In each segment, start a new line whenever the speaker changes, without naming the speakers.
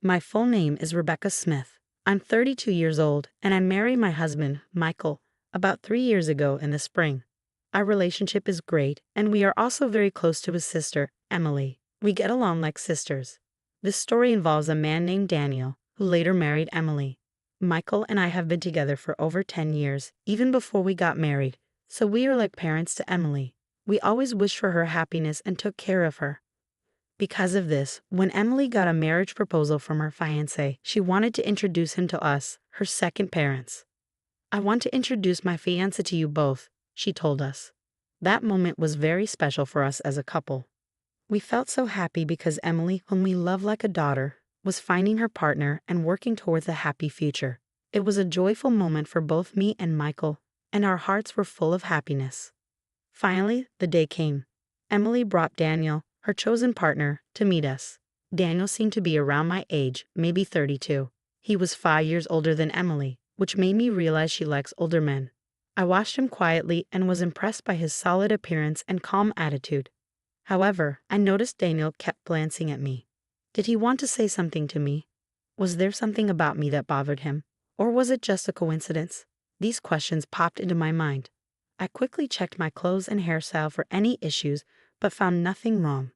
My full name is Rebecca Smith. I'm 32 years old, and I married my husband, Michael, about 3 years ago in the spring. Our relationship is great, and we are also very close to his sister, Emily. We get along like sisters. This story involves a man named Daniel, who later married Emily. Michael and I have been together for over 10 years, even before we got married, so we are like parents to Emily. We always wished for her happiness and took care of her. Because of this, when Emily got a marriage proposal from her fiancé, she wanted to introduce him to us, her second parents. "I want to introduce my fiancé to you both," she told us. That moment was very special for us as a couple. We felt so happy because Emily, whom we love like a daughter, was finding her partner and working towards a happy future. It was a joyful moment for both me and Michael, and our hearts were full of happiness. Finally, the day came. Emily brought Daniel, her chosen partner, to meet us. Daniel seemed to be around my age, maybe 32. He was 5 years older than Emily, which made me realize she likes older men. I watched him quietly and was impressed by his solid appearance and calm attitude. However, I noticed Daniel kept glancing at me. Did he want to say something to me? Was there something about me that bothered him? Or was it just a coincidence? These questions popped into my mind. I quickly checked my clothes and hairstyle for any issues, but found nothing wrong.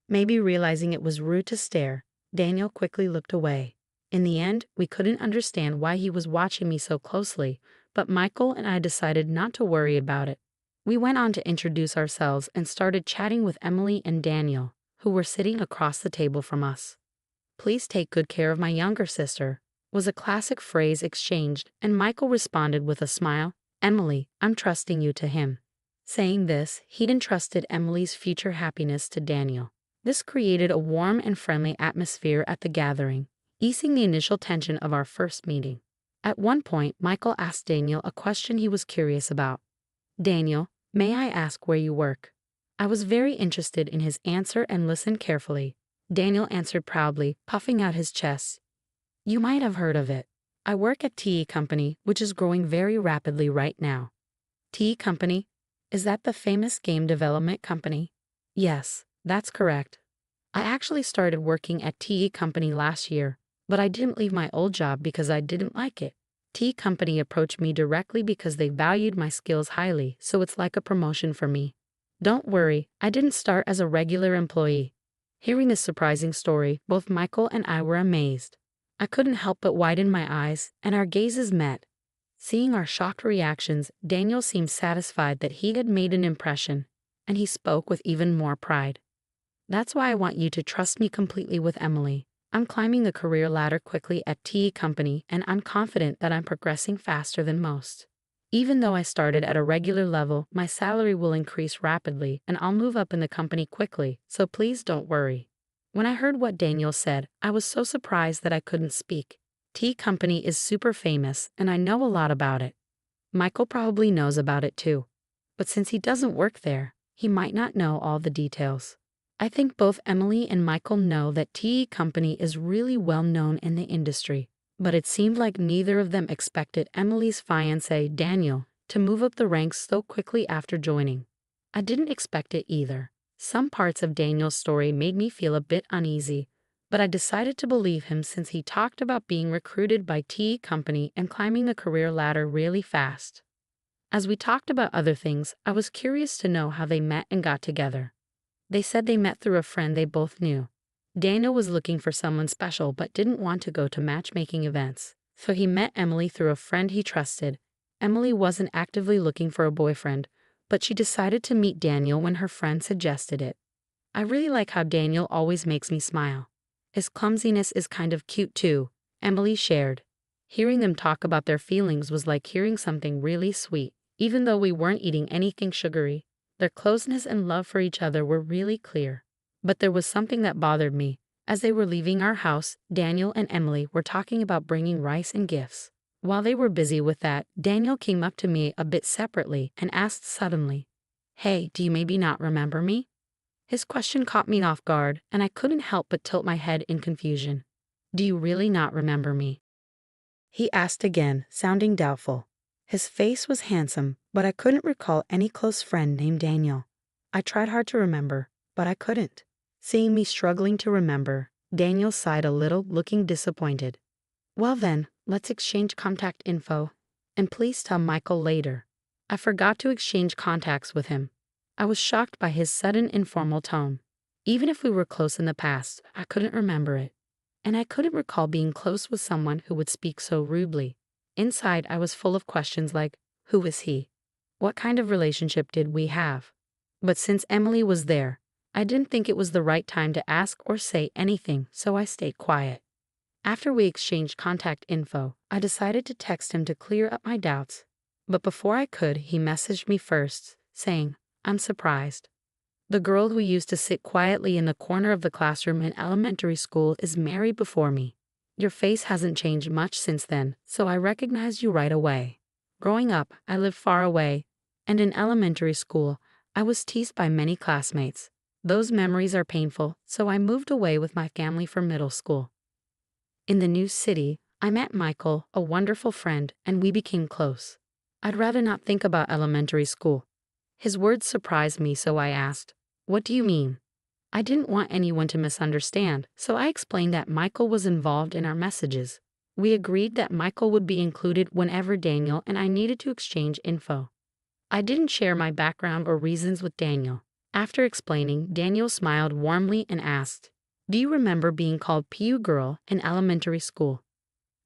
Maybe realizing it was rude to stare, Daniel quickly looked away. In the end, we couldn't understand why he was watching me so closely, but Michael and I decided not to worry about it. We went on to introduce ourselves and started chatting with Emily and Daniel, who were sitting across the table from us. "Please take good care of my younger sister," was a classic phrase exchanged, and Michael responded with a smile, "Emily, I'm trusting you to him." Saying this, he'd entrusted Emily's future happiness to Daniel. This created a warm and friendly atmosphere at the gathering, easing the initial tension of our first meeting. At one point, Michael asked Daniel a question he was curious about. "Daniel, may I ask where you work?" I was very interested in his answer and listened carefully. Daniel answered proudly, puffing out his chest. "You might have heard of it. I work at TE Company, which is growing very rapidly right now." "TE Company? Is that the famous game development company?" "Yes, that's correct. I actually started working at TE Company last year, but I didn't leave my old job because I didn't like it. TE Company approached me directly because they valued my skills highly, so it's like a promotion for me. Don't worry, I didn't start as a regular employee." Hearing this surprising story, both Michael and I were amazed. I couldn't help but widen my eyes, and our gazes met. Seeing our shocked reactions, Daniel seemed satisfied that he had made an impression, and he spoke with even more pride. "That's why I want you to trust me completely with Emily. I'm climbing the career ladder quickly at TE Company, and I'm confident that I'm progressing faster than most. Even though I started at a regular level, my salary will increase rapidly, and I'll move up in the company quickly, so please don't worry." When I heard what Daniel said, I was so surprised that I couldn't speak. TE Company is super famous, and I know a lot about it. Michael probably knows about it too. But since he doesn't work there, he might not know all the details. I think both Emily and Michael know that TE Company is really well known in the industry, but it seemed like neither of them expected Emily's fiancé, Daniel, to move up the ranks so quickly after joining. I didn't expect it either. Some parts of Daniel's story made me feel a bit uneasy, but I decided to believe him since he talked about being recruited by TE Company and climbing the career ladder really fast. As we talked about other things, I was curious to know how they met and got together. They said they met through a friend they both knew. Daniel was looking for someone special but didn't want to go to matchmaking events, so he met Emily through a friend he trusted. Emily wasn't actively looking for a boyfriend, but she decided to meet Daniel when her friend suggested it. "I really like how Daniel always makes me smile. His clumsiness is kind of cute too," Emily shared. Hearing them talk about their feelings was like hearing something really sweet, even though we weren't eating anything sugary. Their closeness and love for each other were really clear. But there was something that bothered me. As they were leaving our house, Daniel and Emily were talking about bringing rice and gifts. While they were busy with that, Daniel came up to me a bit separately and asked suddenly, "Hey, do you maybe not remember me?" His question caught me off guard, and I couldn't help but tilt my head in confusion. "Do you really not remember me?" he asked again, sounding doubtful. His face was handsome, but I couldn't recall any close friend named Daniel. I tried hard to remember, but I couldn't. Seeing me struggling to remember, Daniel sighed a little, looking disappointed. Well then, let's exchange contact info. And please tell Michael later. I forgot to exchange contacts with him. I was shocked by his sudden informal tone. Even if we were close in the past, I couldn't remember it. And I couldn't recall being close with someone who would speak so rudely. Inside, I was full of questions like, who is he? What kind of relationship did we have? But since Emily was there, I didn't think it was the right time to ask or say anything, so I stayed quiet. After we exchanged contact info, I decided to text him to clear up my doubts. But before I could, he messaged me first, saying, I'm surprised. The girl who used to sit quietly in the corner of the classroom in elementary school is married before me. Your face hasn't changed much since then, so I recognized you right away. Growing up, I lived far away, and in elementary school, I was teased by many classmates. Those memories are painful, so I moved away with my family for middle school. In the new city, I met Michael, a wonderful friend, and we became close. I'd rather not think about elementary school. His words surprised me, so I asked, what do you mean? I didn't want anyone to misunderstand, so I explained that Michael was involved in our messages. We agreed that Michael would be included whenever Daniel and I needed to exchange info. I didn't share my background or reasons with Daniel. After explaining, Daniel smiled warmly and asked, do you remember being called PU girl in elementary school?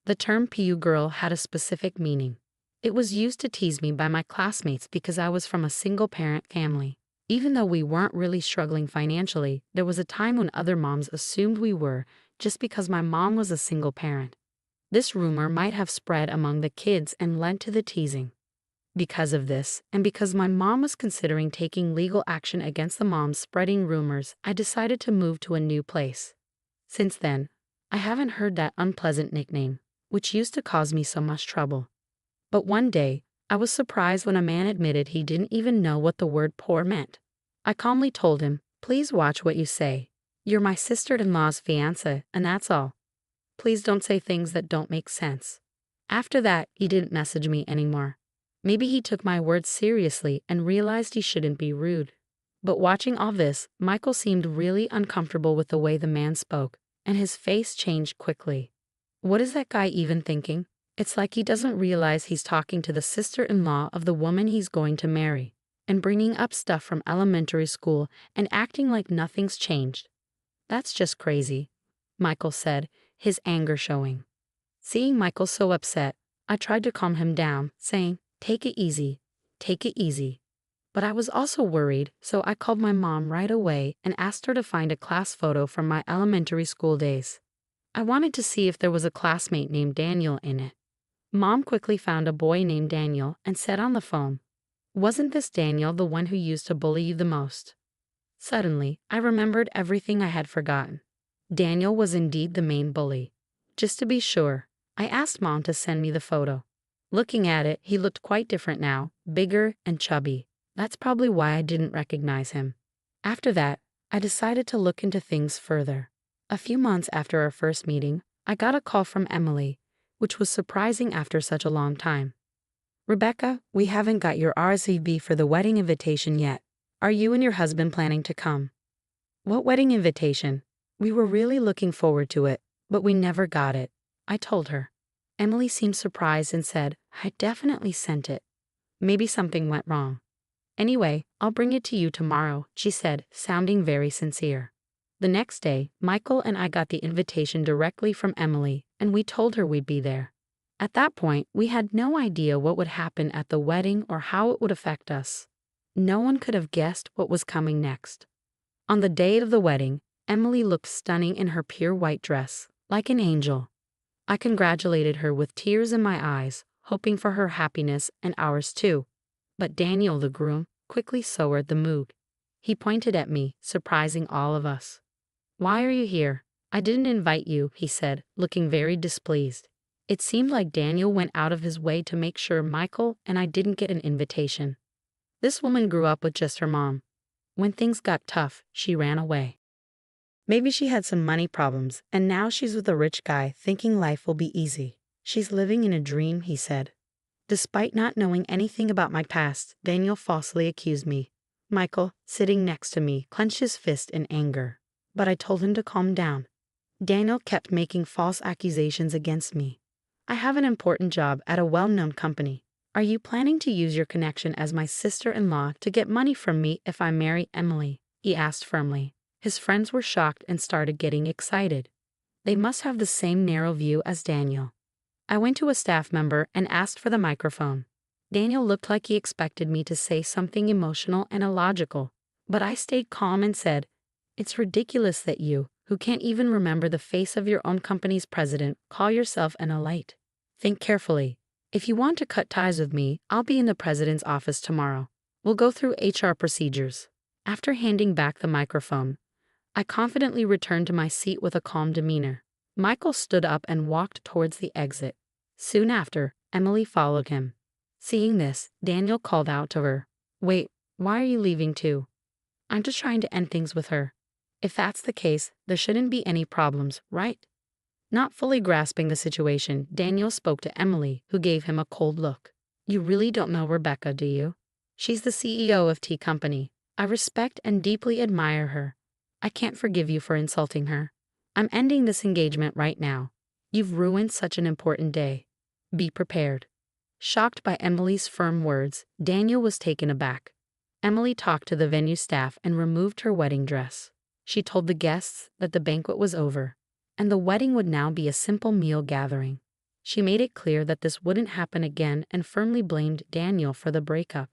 The term PU girl had a specific meaning. It was used to tease me by my classmates because I was from a single-parent family. Even though we weren't really struggling financially, there was a time when other moms assumed we were just because my mom was a single parent. This rumor might have spread among the kids and led to the teasing. Because of this, and because my mom was considering taking legal action against the moms spreading rumors, I decided to move to a new place. Since then, I haven't heard that unpleasant nickname, which used to cause me so much trouble. But one day, I was surprised when a man admitted he didn't even know what the word poor meant. I calmly told him, please watch what you say. You're my sister-in-law's fiancé, and that's all. Please don't say things that don't make sense. After that, he didn't message me anymore. Maybe he took my words seriously and realized he shouldn't be rude. But watching all this, Michael seemed really uncomfortable with the way the man spoke, and his face changed quickly. What is that guy even thinking? It's like he doesn't realize he's talking to the sister-in-law of the woman he's going to marry, and bringing up stuff from elementary school and acting like nothing's changed. That's just crazy, Michael said, his anger showing. Seeing Michael so upset, I tried to calm him down, saying, take it easy, take it easy. But I was also worried, so I called my mom right away and asked her to find a class photo from my elementary school days. I wanted to see if there was a classmate named Daniel in it. Mom quickly found a boy named Daniel and said on the phone, wasn't this Daniel the one who used to bully you the most? Suddenly, I remembered everything I had forgotten. Daniel was indeed the main bully. Just to be sure, I asked Mom to send me the photo. Looking at it, he looked quite different now, bigger and chubby. That's probably why I didn't recognize him. After that, I decided to look into things further. A few months after our first meeting, I got a call from Emily, which was surprising after such a long time. Rebecca, we haven't got your RSVP for the wedding invitation yet. Are you and your husband planning to come? What wedding invitation? We were really looking forward to it, but we never got it, I told her. Emily seemed surprised and said, I definitely sent it. Maybe something went wrong. Anyway, I'll bring it to you tomorrow, she said, sounding very sincere. The next day, Michael and I got the invitation directly from Emily, and we told her we'd be there. At that point, we had no idea what would happen at the wedding or how it would affect us. No one could have guessed what was coming next. On the day of the wedding, Emily looked stunning in her pure white dress, like an angel. I congratulated her with tears in my eyes, hoping for her happiness and ours too. But Daniel, the groom, quickly soured the mood. He pointed at me, surprising all of us. Why are you here? I didn't invite you, he said, looking very displeased. It seemed like Daniel went out of his way to make sure Michael and I didn't get an invitation. This woman grew up with just her mom. When things got tough, she ran away. Maybe she had some money problems, and now she's with a rich guy thinking life will be easy. She's living in a dream, he said. Despite not knowing anything about my past, Daniel falsely accused me. Michael, sitting next to me, clenched his fist in anger. But I told him to calm down. Daniel kept making false accusations against me. I have an important job at a well-known company. Are you planning to use your connection as my sister-in-law to get money from me if I marry Emily? He asked firmly. His friends were shocked and started getting excited. They must have the same narrow view as Daniel. I went to a staff member and asked for the microphone. Daniel looked like he expected me to say something emotional and illogical, but I stayed calm and said, "It's ridiculous that you, who can't even remember the face of your own company's president, call yourself an elite. Think carefully. If you want to cut ties with me, I'll be in the president's office tomorrow. We'll go through HR procedures." After handing back the microphone, I confidently returned to my seat with a calm demeanor. Michael stood up and walked towards the exit. Soon after, Emily followed him. Seeing this, Daniel called out to her, "Wait, why are you leaving too?" "I'm just trying to end things with her." "If that's the case, there shouldn't be any problems, right?" Not fully grasping the situation, Daniel spoke to Emily, who gave him a cold look. "You really don't know Rebecca, do you? She's the CEO of T Company. I respect and deeply admire her. I can't forgive you for insulting her. I'm ending this engagement right now. You've ruined such an important day. Be prepared." Shocked by Emily's firm words, Daniel was taken aback. Emily talked to the venue staff and removed her wedding dress. She told the guests that the banquet was over, and the wedding would now be a simple meal gathering. She made it clear that this wouldn't happen again and firmly blamed Daniel for the breakup.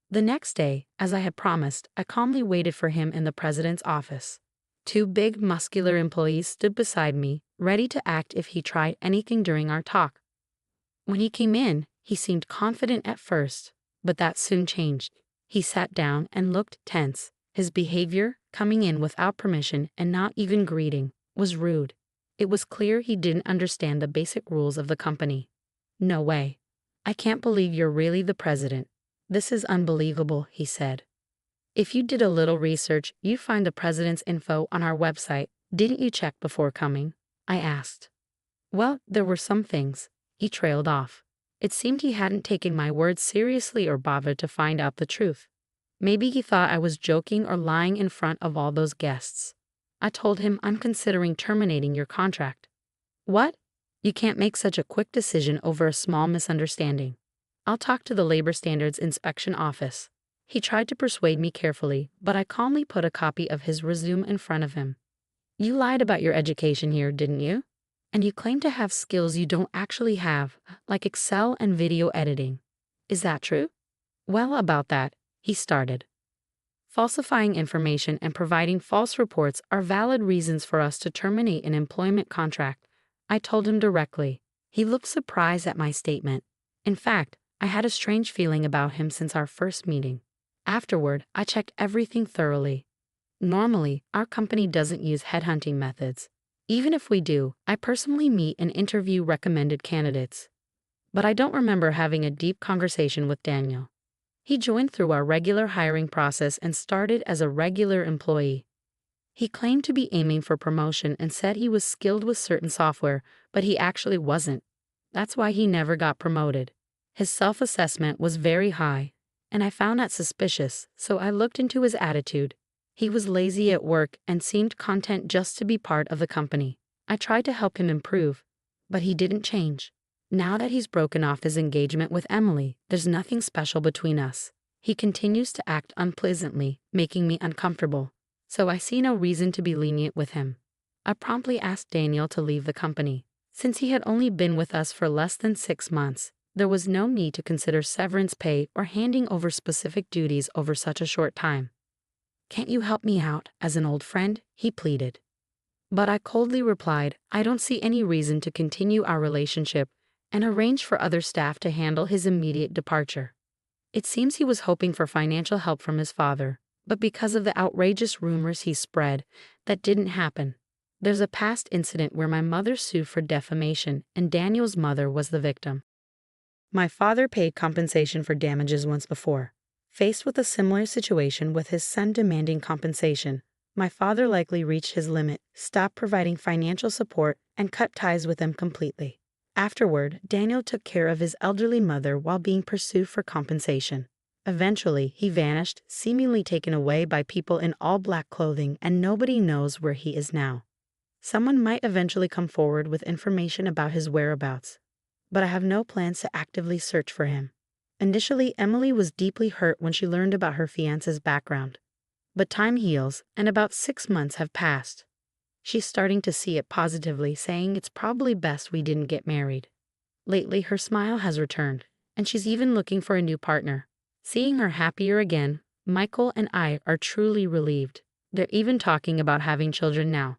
The next day, as I had promised, I calmly waited for him in the president's office. Two big, muscular employees stood beside me, ready to act if he tried anything during our talk. When he came in, he seemed confident at first, but that soon changed. He sat down and looked tense. His behavior, coming in without permission and not even greeting, was rude. It was clear he didn't understand the basic rules of the company. "No way. I can't believe you're really the president. This is unbelievable," he said. "If you did a little research, you'd find the president's info on our website. Didn't you check before coming?" I asked. "Well, there were some things." He trailed off. It seemed he hadn't taken my words seriously or bothered to find out the truth. Maybe he thought I was joking or lying in front of all those guests. I told him, "I'm considering terminating your contract." "What? You can't make such a quick decision over a small misunderstanding. I'll talk to the Labor Standards Inspection Office." He tried to persuade me carefully, but I calmly put a copy of his resume in front of him. "You lied about your education here, didn't you? And you claim to have skills you don't actually have, like Excel and video editing. Is that true?" "Well, about that," he started. "Falsifying information and providing false reports are valid reasons for us to terminate an employment contract," I told him directly. He looked surprised at my statement. In fact, I had a strange feeling about him since our first meeting. Afterward, I checked everything thoroughly. Normally, our company doesn't use headhunting methods. Even if we do, I personally meet and interview recommended candidates. But I don't remember having a deep conversation with Daniel. He joined through our regular hiring process and started as a regular employee. He claimed to be aiming for promotion and said he was skilled with certain software, but he actually wasn't. That's why he never got promoted. His self-assessment was very high, and I found that suspicious, so I looked into his attitude. He was lazy at work and seemed content just to be part of the company. I tried to help him improve, but he didn't change. Now that he's broken off his engagement with Emily, there's nothing special between us. He continues to act unpleasantly, making me uncomfortable, so I see no reason to be lenient with him. I promptly asked Daniel to leave the company. Since he had only been with us for less than 6 months, there was no need to consider severance pay or handing over specific duties over such a short time. "Can't you help me out, as an old friend?" he pleaded. But I coldly replied, "I don't see any reason to continue our relationship," and arranged for other staff to handle his immediate departure. It seems he was hoping for financial help from his father, but because of the outrageous rumors he spread, that didn't happen. There's a past incident where my mother sued for defamation, and Daniel's mother was the victim. My father paid compensation for damages once before. Faced with a similar situation with his son demanding compensation, my father likely reached his limit, stopped providing financial support, and cut ties with them completely. Afterward, Daniel took care of his elderly mother while being pursued for compensation. Eventually, he vanished, seemingly taken away by people in all black clothing, and nobody knows where he is now. Someone might eventually come forward with information about his whereabouts, but I have no plans to actively search for him. Initially, Emily was deeply hurt when she learned about her fiancé's background. But time heals, and about 6 months have passed. She's starting to see it positively, saying it's probably best we didn't get married. Lately, her smile has returned, and she's even looking for a new partner. Seeing her happier again, Michael and I are truly relieved. They're even talking about having children now.